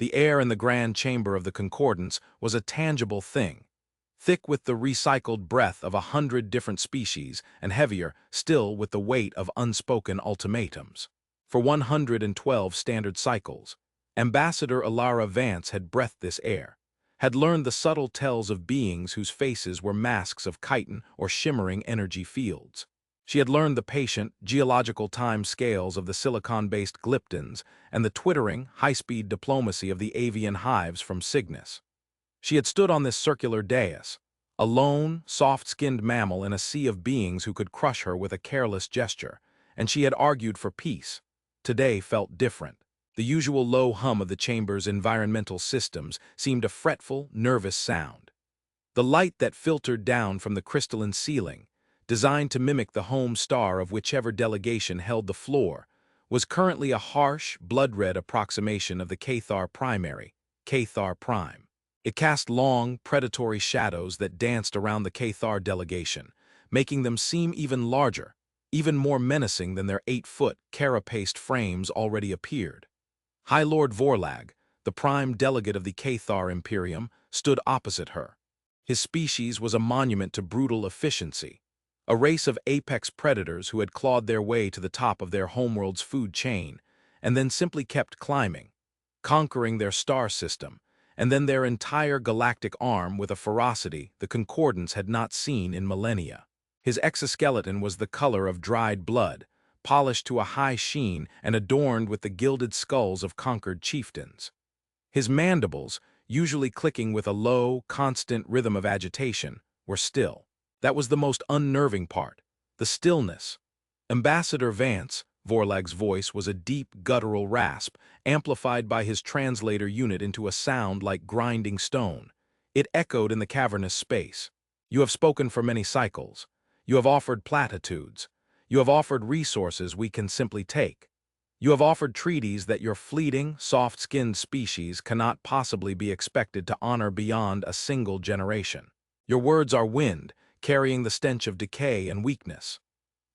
The air in the grand chamber of the Concordance was a tangible thing, thick with the recycled breath of 100 different species and heavier still with the weight of unspoken ultimatums. For 112 standard cycles, Ambassador Alara Vance had breathed this air, had learned the subtle tells of beings whose faces were masks of chitin or shimmering energy fields. She had learned the patient, geological time scales of the silicon-based glyptons and the twittering, high-speed diplomacy of the avian hives from Cygnus. She had stood on this circular dais, a lone, soft-skinned mammal in a sea of beings who could crush her with a careless gesture, and she had argued for peace. Today felt different. The usual low hum of the chamber's environmental systems seemed a fretful, nervous sound. The light that filtered down from the crystalline ceiling, designed to mimic the home star of whichever delegation held the floor, was currently a harsh, blood-red approximation of the Cathar primary, Cathar Prime. It cast long, predatory shadows that danced around the Cathar delegation, making them seem even larger, even more menacing than their 8-foot, carapaced frames already appeared. High Lord Vorlag, the prime delegate of the Cathar Imperium, stood opposite her. His species was a monument to brutal efficiency, a race of apex predators who had clawed their way to the top of their homeworld's food chain, and then simply kept climbing, conquering their star system, and then their entire galactic arm with a ferocity the Concordance had not seen in millennia. His exoskeleton was the color of dried blood, polished to a high sheen and adorned with the gilded skulls of conquered chieftains. His mandibles, usually clicking with a low, constant rhythm of agitation, were still. That was the most unnerving part, the stillness. Ambassador Vance, Vorlag's voice was a deep, guttural rasp, amplified by his translator unit into a sound like grinding stone. It echoed in the cavernous space. You have spoken for many cycles. You have offered platitudes. You have offered resources we can simply take. You have offered treaties that your fleeting, soft-skinned species cannot possibly be expected to honor beyond a single generation. Your words are wind, carrying the stench of decay and weakness.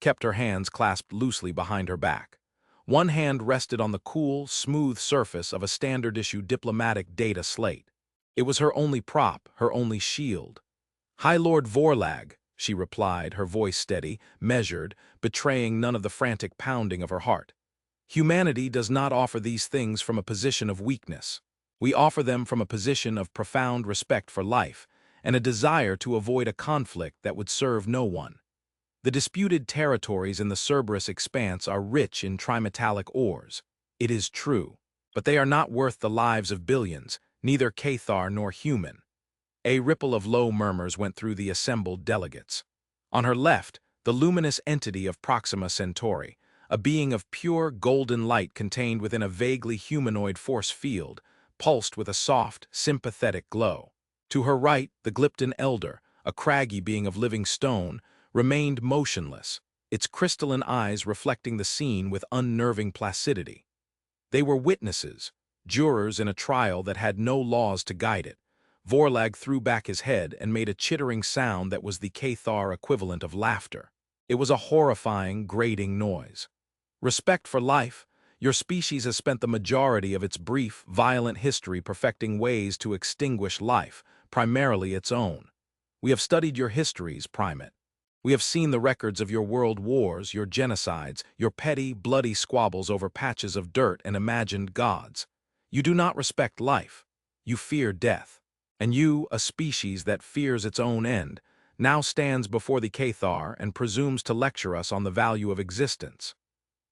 Kept her hands clasped loosely behind her back. One hand rested on the cool, smooth surface of a standard-issue diplomatic data slate. It was her only prop, her only shield. High Lord Vorlag, she replied, her voice steady, measured, betraying none of the frantic pounding of her heart. Humanity does not offer these things from a position of weakness. We offer them from a position of profound respect for life and a desire to avoid a conflict that would serve no one. The disputed territories in the Cerberus expanse are rich in trimetallic ores. It is true, but they are not worth the lives of billions, neither Cathar nor human. A ripple of low murmurs went through the assembled delegates. On her left, the luminous entity of Proxima Centauri, a being of pure golden light contained within a vaguely humanoid force field, pulsed with a soft, sympathetic glow. To her right, the Glypton Elder, a craggy being of living stone, remained motionless, its crystalline eyes reflecting the scene with unnerving placidity. They were witnesses, jurors in a trial that had no laws to guide it. Vorlag threw back his head and made a chittering sound that was the Cathar equivalent of laughter. It was a horrifying, grating noise. Respect for life. Your species has spent the majority of its brief, violent history perfecting ways to extinguish life, primarily its own. We have studied your histories, primate. We have seen the records of your world wars, your genocides, your petty, bloody squabbles over patches of dirt and imagined gods. You do not respect life. You fear death. And you, a species that fears its own end, now stands before the Cathar and presumes to lecture us on the value of existence.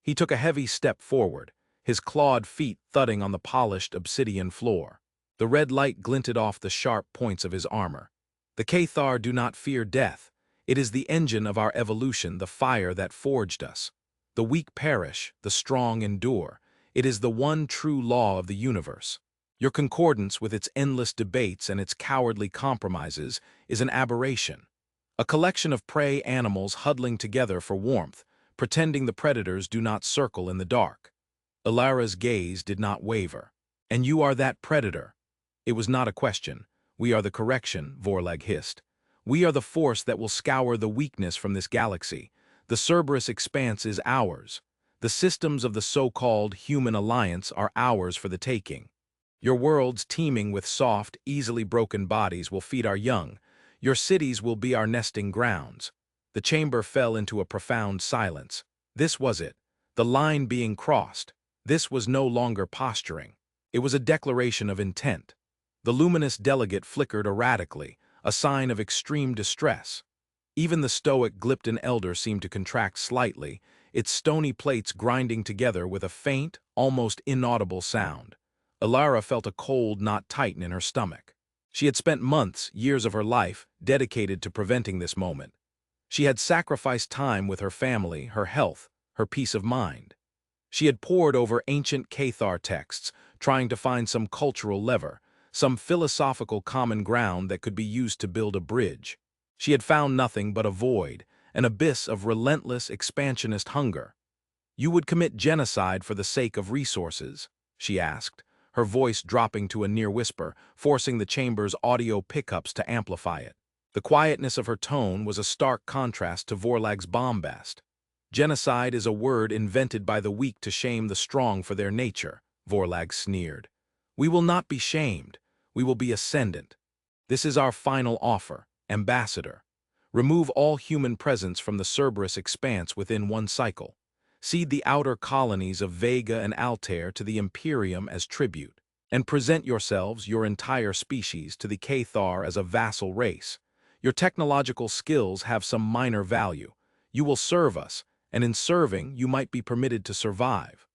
He took a heavy step forward, his clawed feet thudding on the polished obsidian floor. The red light glinted off the sharp points of his armor. The Cathar do not fear death. It is the engine of our evolution, the fire that forged us. The weak perish, the strong endure. It is the one true law of the universe. Your concordance, with its endless debates and its cowardly compromises, is an aberration. A collection of prey animals huddling together for warmth, pretending the predators do not circle in the dark. Alara's gaze did not waver. And you are that predator. It was not a question. We are the correction, Vorlag hissed. We are the force that will scour the weakness from this galaxy. The Cerberus expanse is ours. The systems of the so-called human alliance are ours for the taking. Your worlds teeming with soft, easily broken bodies will feed our young. Your cities will be our nesting grounds. The chamber fell into a profound silence. This was it. The line being crossed. This was no longer posturing. It was a declaration of intent. The luminous delegate flickered erratically, a sign of extreme distress. Even the stoic Glypton elder seemed to contract slightly, its stony plates grinding together with a faint, almost inaudible sound. Elara felt a cold knot tighten in her stomach. She had spent months, years of her life, dedicated to preventing this moment. She had sacrificed time with her family, her health, her peace of mind. She had pored over ancient Cathar texts, trying to find some cultural lever, some philosophical common ground that could be used to build a bridge. She had found nothing but a void, an abyss of relentless, expansionist hunger. "You would commit genocide for the sake of resources?" she asked, her voice dropping to a near whisper, forcing the chamber's audio pickups to amplify it. The quietness of her tone was a stark contrast to Vorlag's bombast. "Genocide is a word invented by the weak to shame the strong for their nature," Vorlag sneered. "We will not be shamed. We will be ascendant. This is our final offer, ambassador. Remove all human presence from the Cerberus expanse within one cycle. Cede the outer colonies of Vega and Altair to the Imperium as tribute, and present yourselves, your entire species, to the Cathar as a vassal race. Your technological skills have some minor value. You will serve us, and in serving, you might be permitted to survive."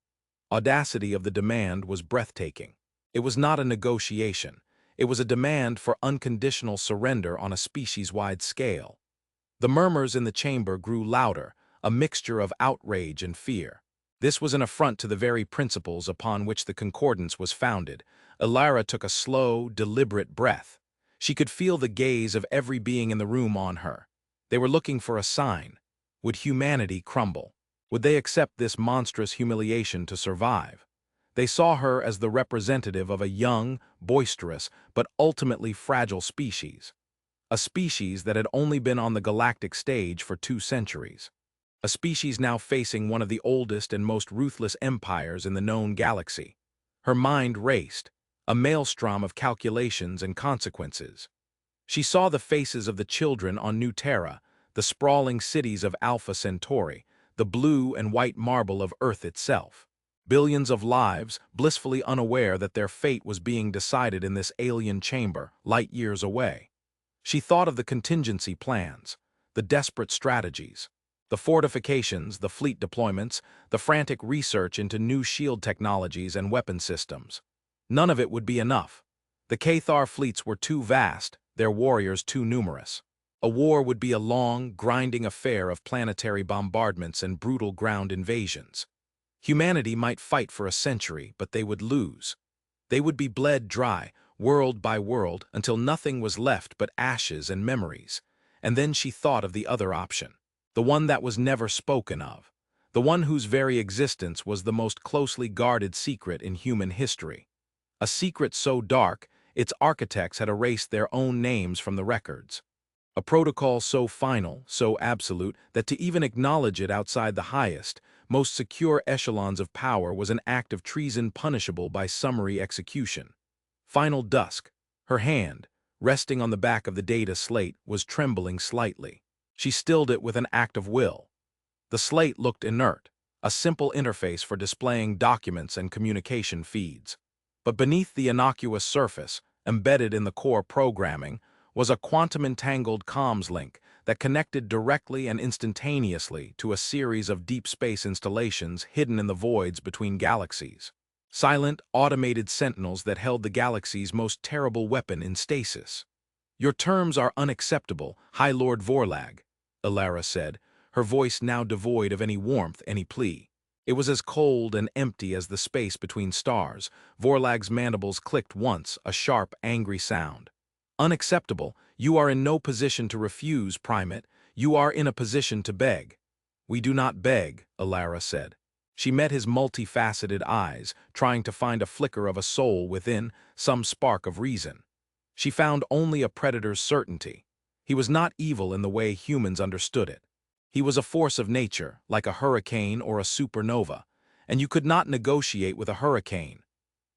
Audacity of the demand was breathtaking. It was not a negotiation. It was a demand for unconditional surrender on a species-wide scale. The murmurs in the chamber grew louder, a mixture of outrage and fear. This was an affront to the very principles upon which the concordance was founded. Elara took a slow, deliberate breath. She could feel the gaze of every being in the room on her. They were looking for a sign. Would humanity crumble? Would they accept this monstrous humiliation to survive? They saw her as the representative of a young, boisterous, but ultimately fragile species. A species that had only been on the galactic stage for 2 centuries. A species now facing one of the oldest and most ruthless empires in the known galaxy. Her mind raced, a maelstrom of calculations and consequences. She saw the faces of the children on New Terra, the sprawling cities of Alpha Centauri, the blue and white marble of Earth itself. Billions of lives, blissfully unaware that their fate was being decided in this alien chamber, light years away. She thought of the contingency plans, the desperate strategies, the fortifications, the fleet deployments, the frantic research into new shield technologies and weapon systems. None of it would be enough. The Cathar fleets were too vast, their warriors too numerous. A war would be a long, grinding affair of planetary bombardments and brutal ground invasions. Humanity might fight for a century, but they would lose. They would be bled dry, world by world, until nothing was left but ashes and memories. And then she thought of the other option, the one that was never spoken of, the one whose very existence was the most closely guarded secret in human history. A secret so dark, its architects had erased their own names from the records. A protocol so final, so absolute, that to even acknowledge it outside the highest, most secure echelons of power was an act of treason punishable by summary execution. Final dusk. Her hand, resting on the back of the data slate, was trembling slightly. She stilled it with an act of will. The slate looked inert, a simple interface for displaying documents and communication feeds. But beneath the innocuous surface, embedded in the core programming, was a quantum-entangled comms link that connected directly and instantaneously to a series of deep space installations hidden in the voids between galaxies. Silent, automated sentinels that held the galaxy's most terrible weapon in stasis. "Your terms are unacceptable, High Lord Vorlag," Elara said, her voice now devoid of any warmth, any plea. It was as cold and empty as the space between stars. Vorlag's mandibles clicked once, a sharp, angry sound. "Unacceptable. You are in no position to refuse, Primate. You are in a position to beg." "We do not beg," Elara said. She met his multifaceted eyes, trying to find a flicker of a soul within, some spark of reason. She found only a predator's certainty. He was not evil in the way humans understood it. He was a force of nature, like a hurricane or a supernova, and you could not negotiate with a hurricane.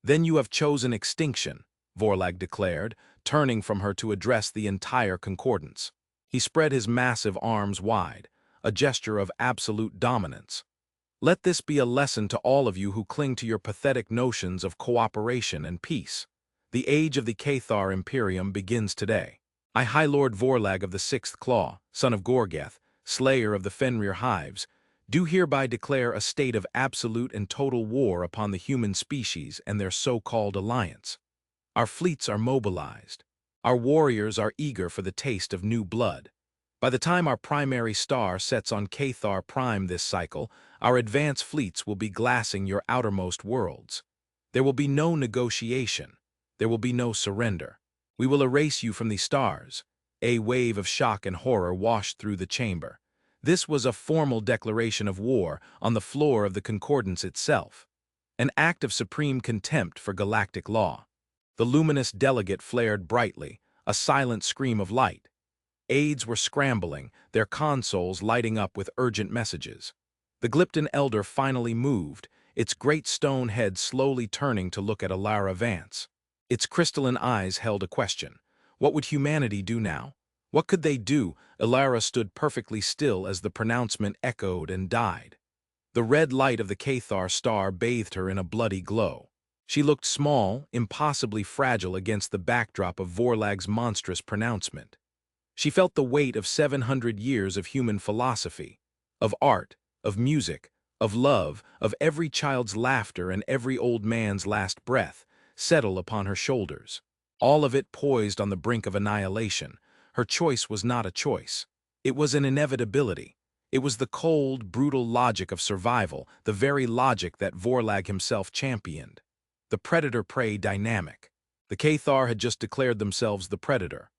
Then you have chosen extinction, Vorlag declared, turning from her to address the entire concordance. He spread his massive arms wide, a gesture of absolute dominance. Let this be a lesson to all of you who cling to your pathetic notions of cooperation and peace. The age of the Cathar Imperium begins today. I, High Lord Vorlag of the Sixth Claw, son of Gorgeth, slayer of the Fenrir hives, do hereby declare a state of absolute and total war upon the human species and their so-called alliance. Our fleets are mobilized. Our warriors are eager for the taste of new blood. By the time our primary star sets on Cathar Prime this cycle, our advance fleets will be glassing your outermost worlds. There will be no negotiation. There will be no surrender. We will erase you from the stars. A wave of shock and horror washed through the chamber. This was a formal declaration of war on the floor of the concordance itself. An act of supreme contempt for galactic law. The luminous delegate flared brightly, a silent scream of light. Aides were scrambling, their consoles lighting up with urgent messages. The Glypton elder finally moved, its great stone head slowly turning to look at Alara Vance. Its crystalline eyes held a question. What would humanity do now? What could they do? Alara stood perfectly still as the pronouncement echoed and died. The red light of the Cathar star bathed her in a bloody glow. She looked small, impossibly fragile against the backdrop of Vorlag's monstrous pronouncement. She felt the weight of 700 years of human philosophy, of art, of music, of love, of every child's laughter and every old man's last breath, settle upon her shoulders. All of it poised on the brink of annihilation. Her choice was not a choice. It was an inevitability. It was the cold, brutal logic of survival, the very logic that Vorlag himself championed. The predator-prey dynamic. The Cathar had just declared themselves the predator.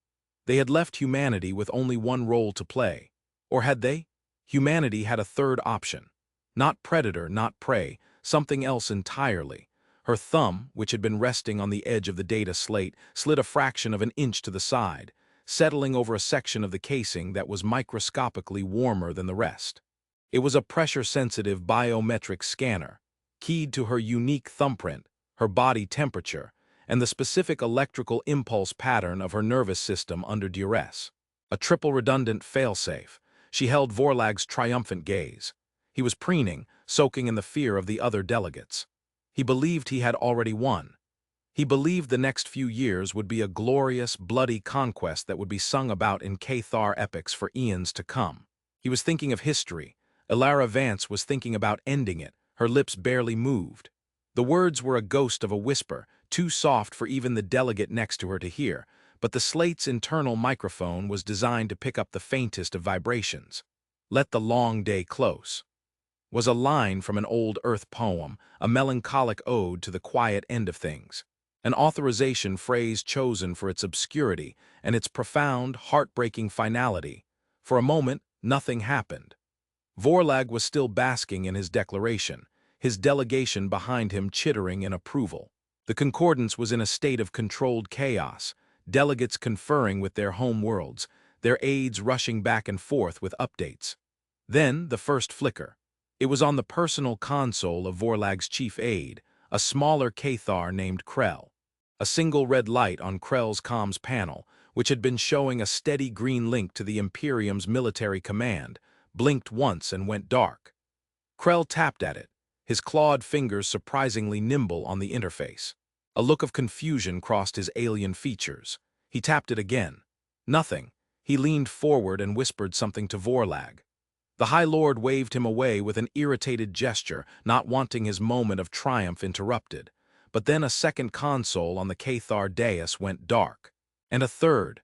They had left humanity with only one role to play. Or had they? Humanity had a third option. Not predator, not prey, something else entirely. Her thumb, which had been resting on the edge of the data slate, slid a fraction of an inch to the side, settling over a section of the casing that was microscopically warmer than the rest. It was a pressure-sensitive biometric scanner, keyed to her unique thumbprint, her body temperature, and the specific electrical impulse pattern of her nervous system under duress. A triple redundant failsafe. She held Vorlag's triumphant gaze. He was preening, soaking in the fear of the other delegates. He believed he had already won. He believed the next few years would be a glorious, bloody conquest that would be sung about in Cathar epics for eons to come. He was thinking of history. Alara Vance was thinking about ending it, her lips barely moved. The words were a ghost of a whisper, too soft for even the delegate next to her to hear, but the slate's internal microphone was designed to pick up the faintest of vibrations. Let the long day close was a line from an old Earth poem, a melancholic ode to the quiet end of things. An authorization phrase chosen for its obscurity and its profound, heartbreaking finality. For a moment, nothing happened. Vorlag was still basking in his declaration, his delegation behind him chittering in approval. The concordance was in a state of controlled chaos, delegates conferring with their home worlds, their aides rushing back and forth with updates. Then, the first flicker. It was on the personal console of Vorlag's chief aide, a smaller Cathar named Krell. A single red light on Krell's comms panel, which had been showing a steady green link to the Imperium's military command, blinked once and went dark. Krell tapped at it, his clawed fingers surprisingly nimble on the interface. A look of confusion crossed his alien features. He tapped it again. Nothing. He leaned forward and whispered something to Vorlag. The High Lord waved him away with an irritated gesture, not wanting his moment of triumph interrupted. But then a second console on the Cathar dais went dark. And a third.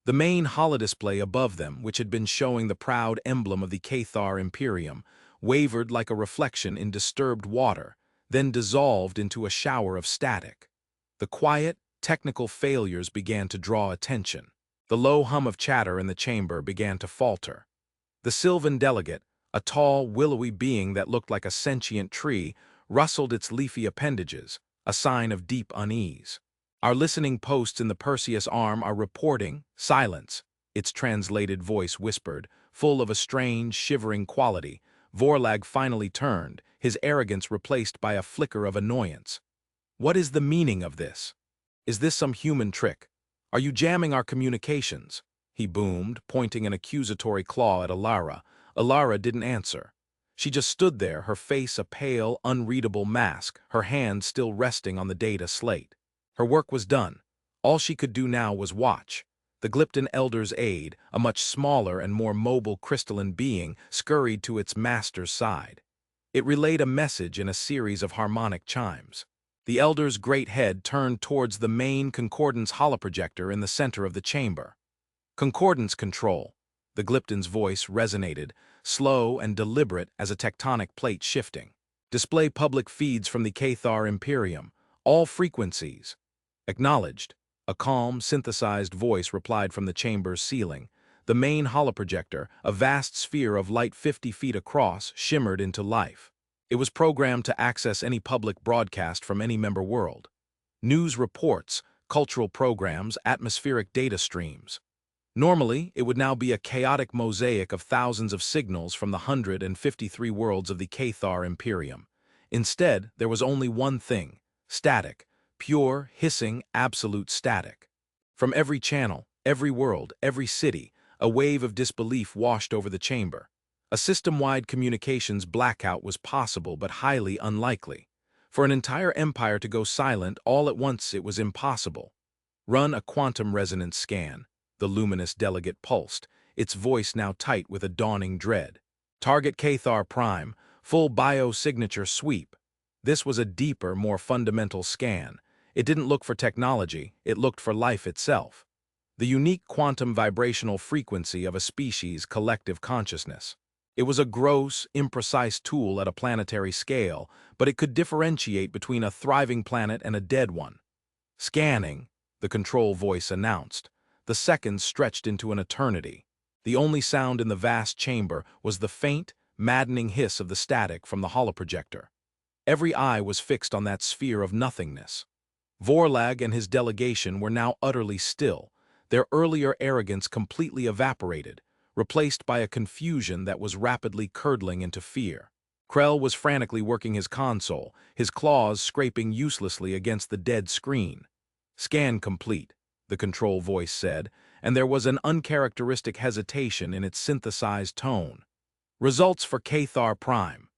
The main holodisplay above them, which had been showing the proud emblem of the Cathar Imperium, wavered like a reflection in disturbed water, then dissolved into a shower of static. The quiet, technical failures began to draw attention. The low hum of chatter in the chamber began to falter. The Sylvan delegate, a tall, willowy being that looked like a sentient tree, rustled its leafy appendages, a sign of deep unease. Our listening posts in the Perseus arm are reporting, silence, its translated voice whispered, full of a strange, shivering quality. Vorlag finally turned, his arrogance replaced by a flicker of annoyance. What is the meaning of this? Is this some human trick? Are you jamming our communications? He boomed, pointing an accusatory claw at Alara. Alara didn't answer. She just stood there, her face a pale, unreadable mask, her hand still resting on the data slate. Her work was done. All she could do now was watch. The Glypton Elder's aide, a much smaller and more mobile crystalline being, scurried to its master's side. It relayed a message in a series of harmonic chimes. The Elder's great head turned towards the main Concordance holoprojector in the center of the chamber. Concordance control. The Glypton's voice resonated, slow and deliberate as a tectonic plate shifting. Display public feeds from the Cathar Imperium. All frequencies. Acknowledged. A calm, synthesized voice replied from the chamber's ceiling. The main holoprojector, a vast sphere of light 50 feet across, shimmered into life. It was programmed to access any public broadcast from any member world. News reports, cultural programs, atmospheric data streams. Normally, it would now be a chaotic mosaic of thousands of signals from the 153 worlds of the Cathar Imperium. Instead, there was only one thing: static. Pure, hissing, absolute static. From every channel, every world, every city, a wave of disbelief washed over the chamber. A system-wide communications blackout was possible but highly unlikely. For an entire empire to go silent all at once, it was impossible. Run a quantum resonance scan. The luminous delegate pulsed, its voice now tight with a dawning dread. Target Cathar Prime, full biosignature sweep. This was a deeper, more fundamental scan. It didn't look for technology, it looked for life itself. The unique quantum vibrational frequency of a species' collective consciousness. It was a gross, imprecise tool at a planetary scale, but it could differentiate between a thriving planet and a dead one. Scanning, the control voice announced. The seconds stretched into an eternity. The only sound in the vast chamber was the faint, maddening hiss of the static from the holoprojector. Every eye was fixed on that sphere of nothingness. Vorlag and his delegation were now utterly still, their earlier arrogance completely evaporated, replaced by a confusion that was rapidly curdling into fear. Krell was frantically working his console, his claws scraping uselessly against the dead screen. Scan complete, the control voice said, and there was an uncharacteristic hesitation in its synthesized tone. Results for Cathar Prime.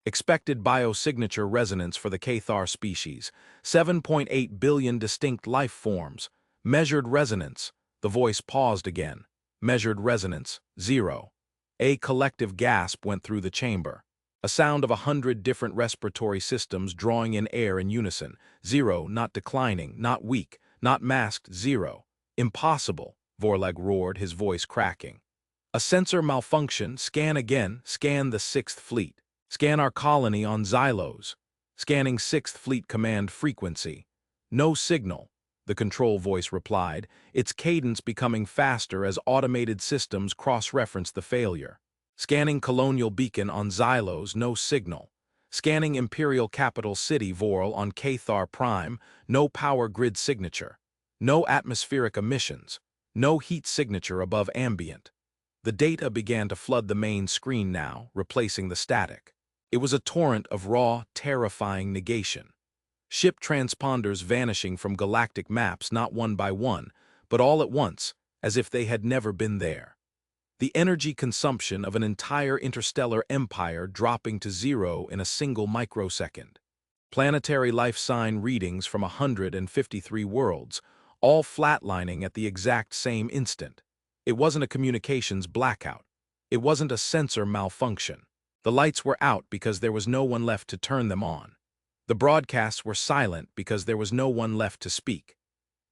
Expected biosignature resonance for the Cathar species, 7.8 billion distinct life forms. Measured resonance, the voice paused again. Measured resonance, 0. A collective gasp went through the chamber. A sound of 100 different respiratory systems drawing in air in unison. 0, not declining, not weak, not masked, 0. Impossible, Vorlag roared, his voice cracking. A sensor malfunction, scan again, scan the 6th Fleet. Scan our colony on Xylos. Scanning 6th Fleet command frequency. No signal, the control voice replied, its cadence becoming faster as automated systems cross-referenced the failure. Scanning colonial beacon on Xylos, no signal. Scanning Imperial Capital City Vorl on Cathar Prime, no power grid signature. No atmospheric emissions. No heat signature above ambient. The data began to flood the main screen now, replacing the static. It was a torrent of raw, terrifying negation. Ship transponders vanishing from galactic maps not one by one, but all at once, as if they had never been there. The energy consumption of an entire interstellar empire dropping to 0 in a single microsecond. Planetary life sign readings from 153 worlds, all flatlining at the exact same instant. It wasn't a communications blackout. It wasn't a sensor malfunction. The lights were out because there was no one left to turn them on. The broadcasts were silent because there was no one left to speak.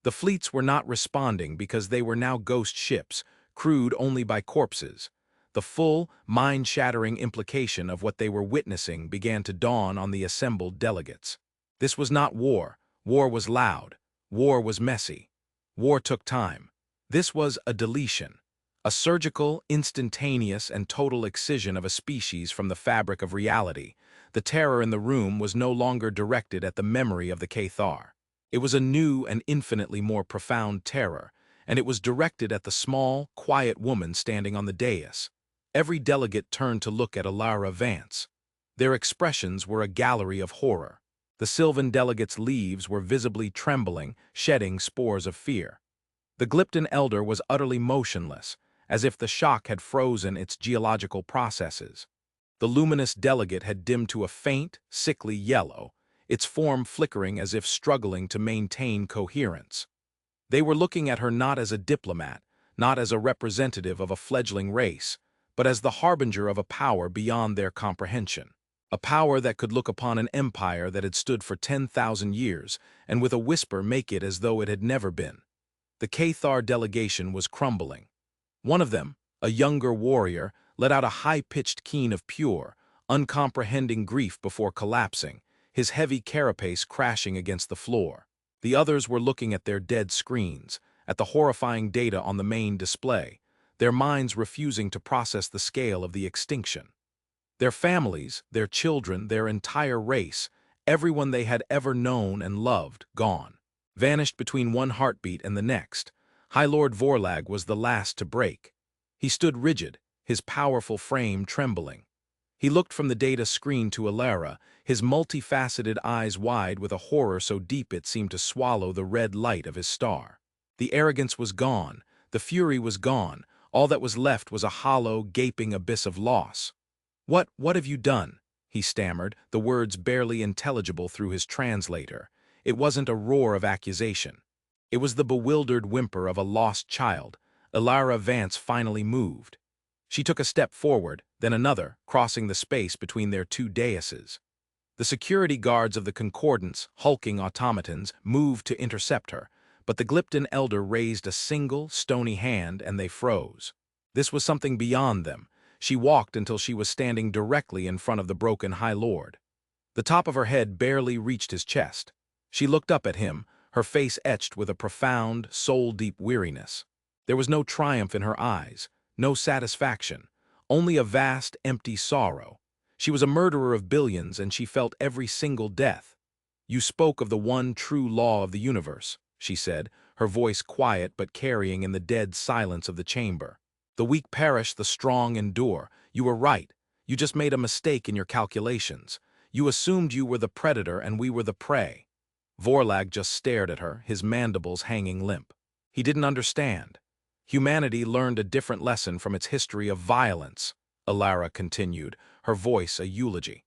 The fleets were not responding because they were now ghost ships, crewed only by corpses. The full, mind-shattering implication of what they were witnessing began to dawn on the assembled delegates. This was not war. War was loud. War was messy. War took time. This was a deletion. A surgical, instantaneous, and total excision of a species from the fabric of reality. The terror in the room was no longer directed at the memory of the Cathar. It was a new and infinitely more profound terror, and it was directed at the small, quiet woman standing on the dais. Every delegate turned to look at Alara Vance. Their expressions were a gallery of horror. The Sylvan delegate's leaves were visibly trembling, shedding spores of fear. The Glypton elder was utterly motionless, as if the shock had frozen its geological processes. The luminous delegate had dimmed to a faint, sickly yellow, its form flickering as if struggling to maintain coherence. They were looking at her not as a diplomat, not as a representative of a fledgling race, but as the harbinger of a power beyond their comprehension. A power that could look upon an empire that had stood for 10,000 years and with a whisper make it as though it had never been. The Cathar delegation was crumbling. One of them, a younger warrior, let out a high-pitched keen of pure, uncomprehending grief before collapsing, his heavy carapace crashing against the floor. The others were looking at their dead screens, at the horrifying data on the main display, their minds refusing to process the scale of the extinction. Their families, their children, their entire race, everyone they had ever known and loved, gone. Vanished between one heartbeat and the next. High Lord Vorlag was the last to break. He stood rigid, his powerful frame trembling. He looked from the data screen to Alara, his multifaceted eyes wide with a horror so deep it seemed to swallow the red light of his star. The arrogance was gone, the fury was gone, all that was left was a hollow, gaping abyss of loss. What have you done?" he stammered, the words barely intelligible through his translator. It wasn't a roar of accusation. It was the bewildered whimper of a lost child. Alara Vance finally moved. She took a step forward, then another, crossing the space between their two daises. The security guards of the Concordance, hulking automatons, moved to intercept her, but the Glypton elder raised a single, stony hand and they froze. This was something beyond them. She walked until she was standing directly in front of the broken High Lord. The top of her head barely reached his chest. She looked up at him, her face etched with a profound, soul-deep weariness. There was no triumph in her eyes, no satisfaction, only a vast, empty sorrow. She was a murderer of billions, and she felt every single death. "You spoke of the one true law of the universe," she said, her voice quiet but carrying in the dead silence of the chamber. "The weak perish, the strong endure. You were right. You just made a mistake in your calculations. You assumed you were the predator and we were the prey." Vorlag just stared at her, his mandibles hanging limp. He didn't understand. Humanity learned a different lesson from its history of violence, Alara continued, her voice a eulogy.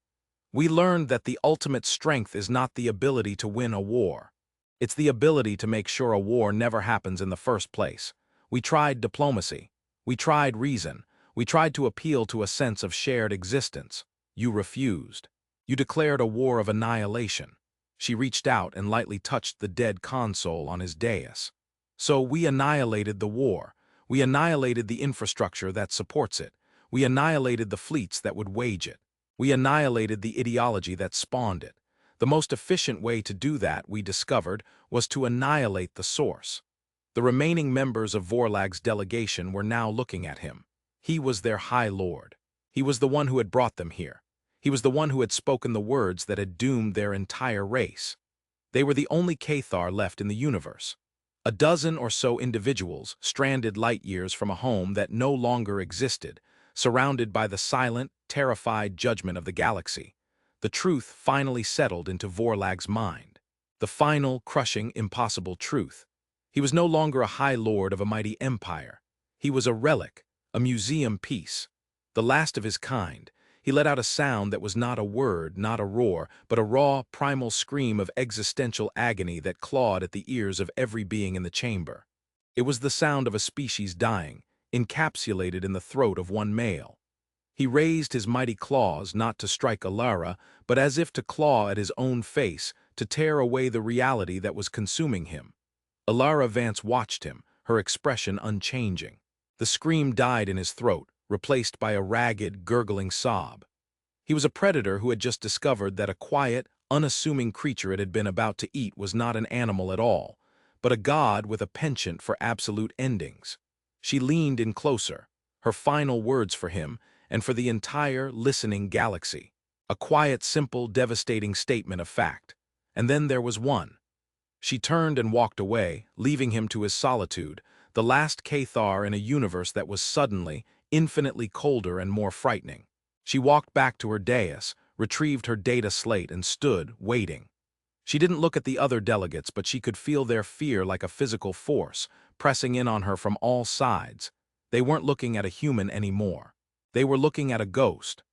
"We learned that the ultimate strength is not the ability to win a war. It's the ability to make sure a war never happens in the first place. We tried diplomacy. We tried reason. We tried to appeal to a sense of shared existence. You refused. You declared a war of annihilation." She reached out and lightly touched the dead console on his dais. "So we annihilated the war. We annihilated the infrastructure that supports it. We annihilated the fleets that would wage it. We annihilated the ideology that spawned it. The most efficient way to do that, we discovered, was to annihilate the source." The remaining members of Vorlag's delegation were now looking at him. He was their High Lord. He was the one who had brought them here. He was the one who had spoken the words that had doomed their entire race. They were the only Cathar left in the universe. A dozen or so individuals, stranded light years from a home that no longer existed, surrounded by the silent, terrified judgment of the galaxy. The truth finally settled into Vorlag's mind. The final, crushing, impossible truth. He was no longer a High Lord of a mighty empire. He was a relic, a museum piece. The last of his kind. He let out a sound that was not a word, not a roar, but a raw, primal scream of existential agony that clawed at the ears of every being in the chamber. It was the sound of a species dying, encapsulated in the throat of one male. He raised his mighty claws not to strike Alara, but as if to claw at his own face, to tear away the reality that was consuming him. Alara Vance watched him, her expression unchanging. The scream died in his throat, replaced by a ragged, gurgling sob. He was a predator who had just discovered that a quiet, unassuming creature it had been about to eat was not an animal at all, but a god with a penchant for absolute endings. She leaned in closer, her final words for him and for the entire listening galaxy. A quiet, simple, devastating statement of fact. And then there was one. She turned and walked away, leaving him to his solitude, the last Cathar in a universe that was suddenly, infinitely colder and more frightening. She walked back to her dais, retrieved her data slate and stood, waiting. She didn't look at the other delegates, but she could feel their fear like a physical force, pressing in on her from all sides. They weren't looking at a human anymore. They were looking at a ghost,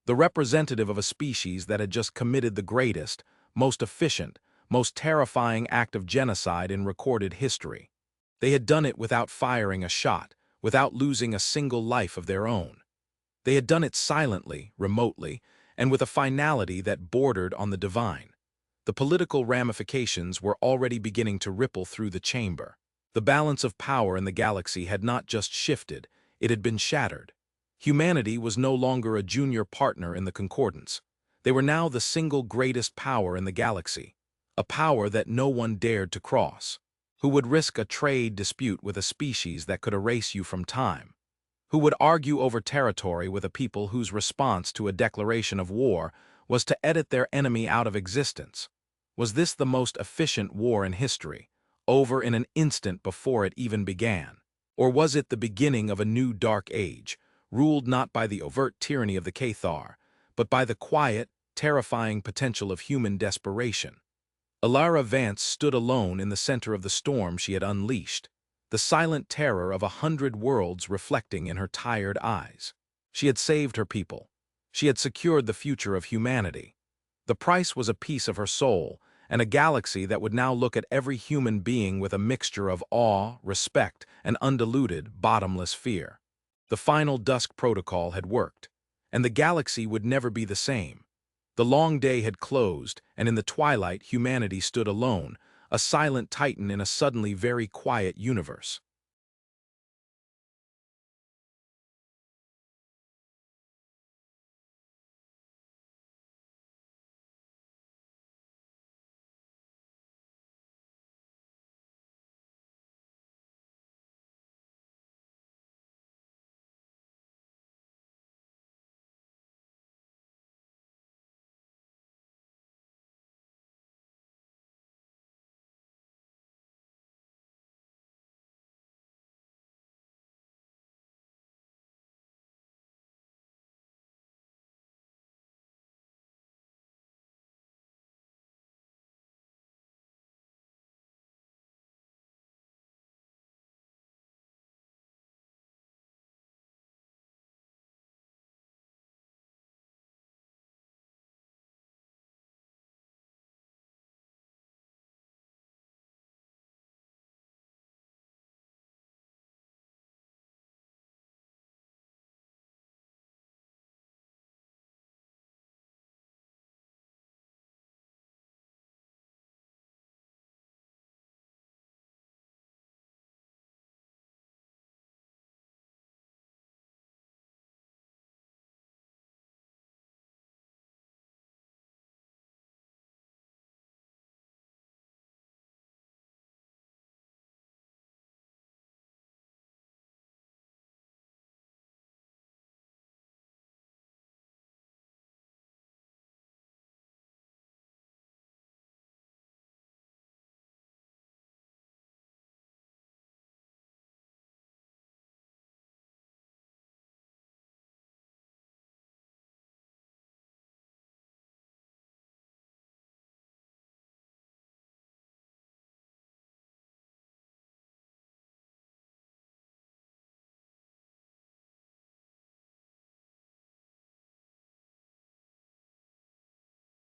the representative of a species that had just committed the greatest, most efficient, most terrifying act of genocide in recorded history. They had done it without firing a shot, without losing a single life of their own. They had done it silently, remotely, and with a finality that bordered on the divine. The political ramifications were already beginning to ripple through the chamber. The balance of power in the galaxy had not just shifted, it had been shattered. Humanity was no longer a junior partner in the concordance. They were now the single greatest power in the galaxy, a power that no one dared to cross. Who would risk a trade dispute with a species that could erase you from time? Who would argue over territory with a people whose response to a declaration of war was to edit their enemy out of existence? Was this the most efficient war in history, over in an instant before it even began? Or was it the beginning of a new dark age, ruled not by the overt tyranny of the Cathar, but by the quiet, terrifying potential of human desperation? Alara Vance stood alone in the center of the storm she had unleashed, the silent terror of 100 worlds reflecting in her tired eyes. She had saved her people. She had secured the future of humanity. The price was a piece of her soul, and a galaxy that would now look at every human being with a mixture of awe, respect, and undiluted, bottomless fear. The final dusk protocol had worked, and the galaxy would never be the same. The long day had closed, and in the twilight humanity stood alone, a silent titan in a suddenly very quiet universe.